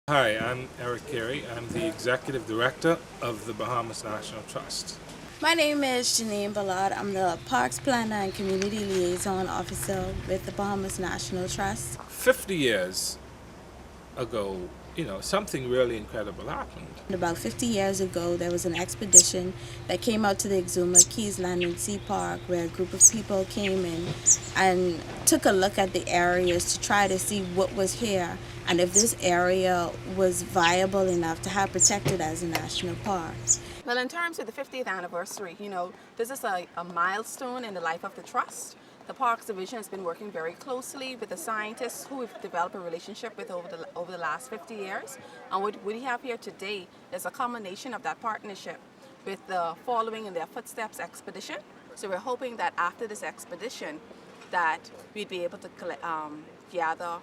Hi, I'm Eric Carey. I'm the Executive Director of the Bahamas National Trust. My name is Janine Ballard. I'm the Parks Planner and Community Liaison Officer with the Bahamas National Trust. 50 years ago, something really incredible happened. About 50 years ago, there was an expedition that came out to the Exuma Keys Land and Sea Park where a group of people came in and took a look at the areas to try to see what was here and if this area was viable enough to have protected as a national park. Well, in terms of the 50th anniversary, this is a milestone in the life of the Trust. The Parks Division has been working very closely with the scientists who we've developed a relationship with over the last 50 years. And what we have here today is a culmination of that partnership with the Following in Their Footsteps expedition. So we're hoping that after this expedition that we'd be able to gather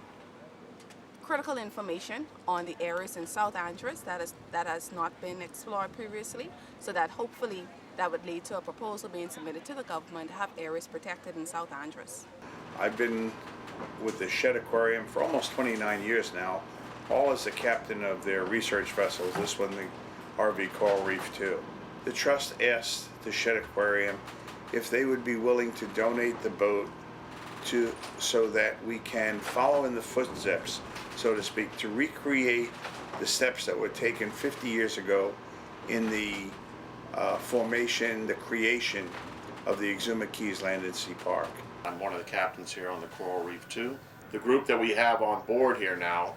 critical information on the areas in South Andros that has not been explored previously, so that hopefully that would lead to a proposal being submitted to the government to have areas protected in South Andros. I've been with the Shedd Aquarium for almost 29 years now, all as the captain of their research vessels, this one the RV Coral Reef 2. The Trust asked the Shedd Aquarium if they would be willing to donate the boat so that we can follow in the footsteps, so to speak, to recreate the steps that were taken 50 years ago in the formation, the creation of the Exuma Keys Land and Sea Park. I'm one of the captains here on the Coral Reef 2. The group that we have on board here now,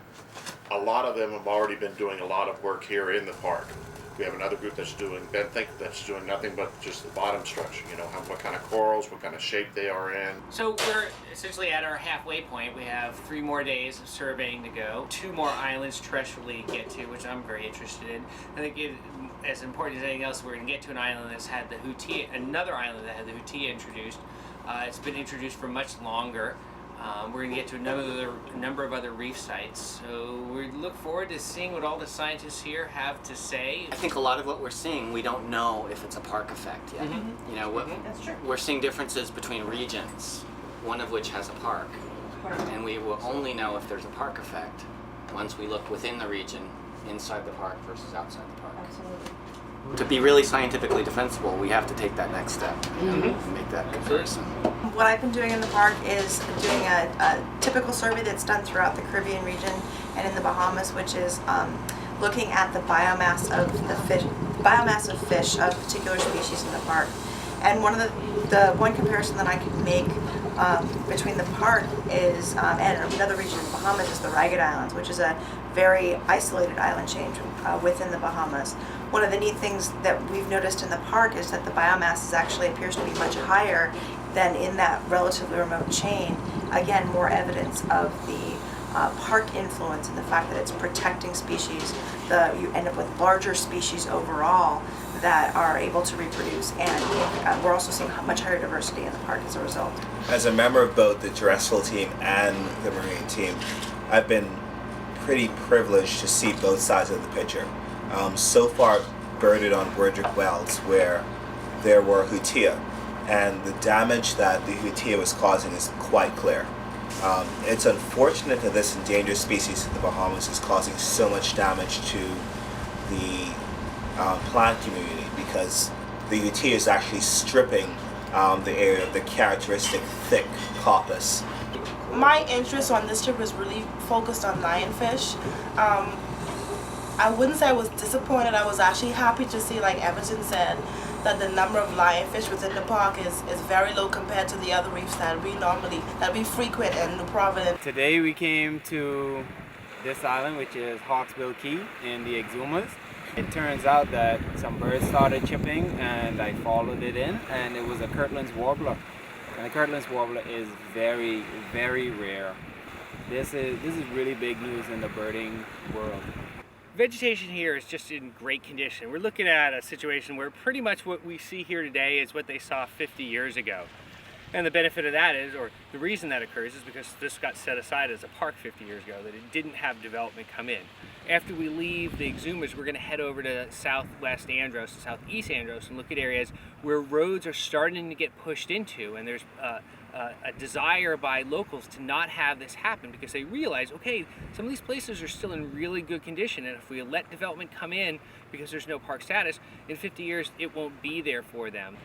a lot of them have already been doing a lot of work here in the park. We have another group that's doing nothing but just the bottom structure, what kind of corals, what kind of shape they are in. So we're essentially at our halfway point. We have 3 more days of surveying to go, 2 more islands terrestrially to get to, which I'm very interested in. I think as important as anything else, we're going to get to an island that's had the Hootia, another island that had the Hootia introduced. It's been introduced for much longer. We're going to get to a number of other reef sites. So we look forward to seeing what all the scientists here have to say. I think a lot of what we're seeing, we don't know if it's a park effect yet. That's true. We're seeing differences between regions, one of which has a park. And we will only know if there's a park effect once we look within the region, inside the park versus outside the park. Absolutely. To be really scientifically defensible, we have to take that next step and make that comparison. What I've been doing in the park is doing a typical survey that's done throughout the Caribbean region and in the Bahamas, which is looking at the biomass of fish of particular species in the park. And one comparison that I can make between the park is and another region in the Bahamas is the Ragged Islands, which is a very isolated island chain within the Bahamas. One of the neat things that we've noticed in the park is that the biomass actually appears to be much higher than in that relatively remote chain. Again, more evidence of the park influence and the fact that it's protecting species. You end up with larger species overall that are able to reproduce, and we're also seeing much higher diversity in the park as a result. As a member of both the terrestrial team and the marine team, I've been pretty privileged to see both sides of the picture. So far, birded on Broderick Wells, where there were Hootia, and the damage that the Hootia was causing is quite clear. It's unfortunate that this endangered species in the Bahamas is causing so much damage to the plant community, because the Hootia is actually stripping the area of the characteristic thick coppice. My interest on this trip was really focused on lionfish. I wouldn't say I was disappointed. I was actually happy to see, like Everton said, that the number of lionfish within the park is very low compared to the other reefs that we frequent in New Providence. Today we came to this island, which is Hawksbill Key in the Exumas. It turns out that some birds started chirping, and I followed it in, and it was a Kirtland's warbler. And the Kirtland's warbler is very, very rare. This is really big news in the birding world. Vegetation here is just in great condition. We're looking at a situation where pretty much what we see here today is what they saw 50 years ago. And the benefit of that is, or the reason that occurs, is because this got set aside as a park 50 years ago, that it didn't have development come in. After we leave the Exumas, we're going to head over to southwest Andros and southeast Andros and look at areas where roads are starting to get pushed into, and there's a desire by locals to not have this happen, because they realize, okay, some of these places are still in really good condition, and if we let development come in because there's no park status, in 50 years it won't be there for them.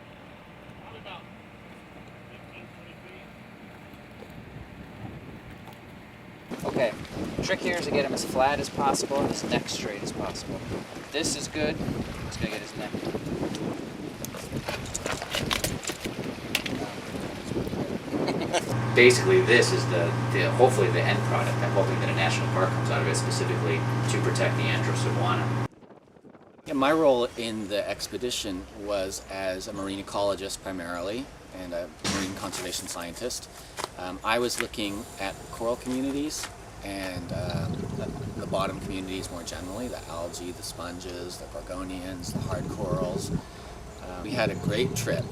Okay, the trick here is to get him as flat as possible and his neck straight as possible. This is good. He's gonna get his neck. Basically, this is the hopefully the end product. I'm hoping that a national park comes out of it specifically to protect the Andros iguana. Yeah, my role in the expedition was as a marine ecologist primarily and a marine conservation scientist. I was looking at coral communities and the bottom communities more generally, the algae, the sponges, the gorgonians, the hard corals. We had a great trip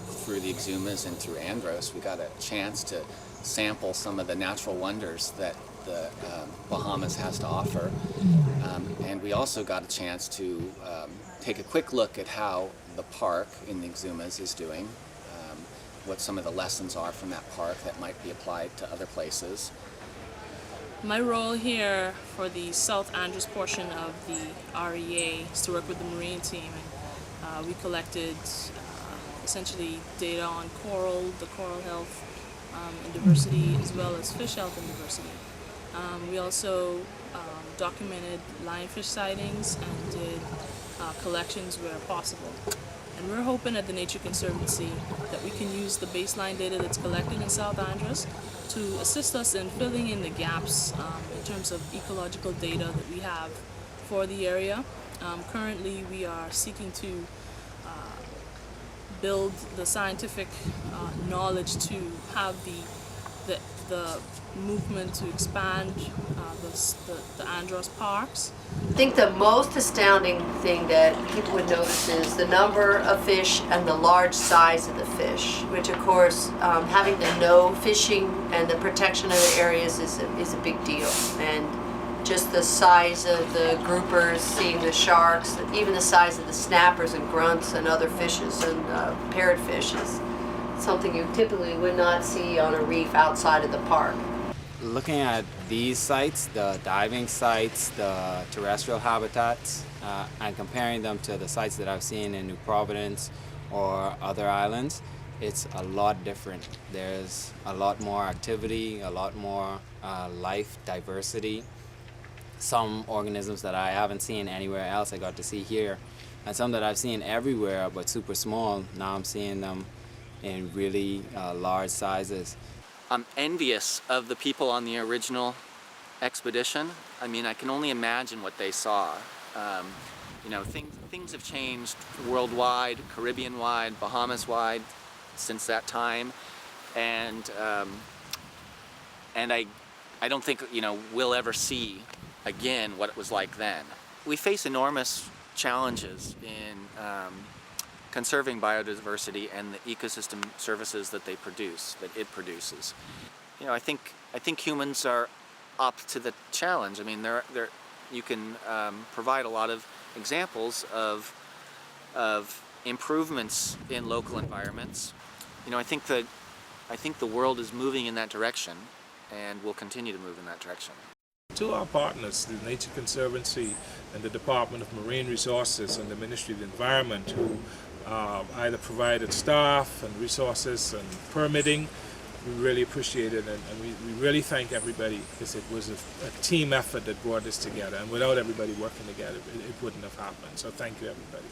through the Exumas and through Andros. We got a chance to sample some of the natural wonders that the Bahamas has to offer. And we also got a chance to take a quick look at how the park in the Exumas is doing, what some of the lessons are from that park that might be applied to other places. My role here for the South Andros portion of the REA is to work with the marine team. We collected essentially data on coral, the coral health and diversity, as well as fish health and diversity. We also documented lionfish sightings and did collections where possible. And we're hoping at the Nature Conservancy that we can use the baseline data that's collected in South Andros to assist us in filling in the gaps in terms of ecological data that we have for the area. Currently, we are seeking to build the scientific knowledge to have the movement to expand the Andros parks. I think the most astounding thing that people would notice is the number of fish and the large size of the fish, which of course having the no fishing and the protection of the areas is a big deal. And just the size of the groupers, seeing the sharks, even the size of the snappers and grunts and other fishes and parrotfish is something you typically would not see on a reef outside of the park. Looking at these sites, the diving sites, the terrestrial habitats, and comparing them to the sites that I've seen in New Providence or other islands, it's a lot different. There's a lot more activity, a lot more life diversity. Some organisms that I haven't seen anywhere else I got to see here, and some that I've seen everywhere but super small, now I'm seeing them in really large sizes. I'm envious of the people on the original expedition. I mean, I can only imagine what they saw. You know, things have changed worldwide, Caribbean-wide, Bahamas-wide since that time, and I don't think, you know, we'll ever see again what it was like then. We face enormous challenges in conserving biodiversity and the ecosystem services that it produces. You know, I think humans are up to the challenge. I mean, you can provide a lot of examples of improvements in local environments. You know, I think the world is moving in that direction, and will continue to move in that direction. To our partners, the Nature Conservancy and the Department of Marine Resources and the Ministry of the Environment, who either provided staff and resources and permitting, we really appreciate it, and we really thank everybody, because it was a team effort that brought this together, and without everybody working together, it wouldn't have happened. So thank you, everybody.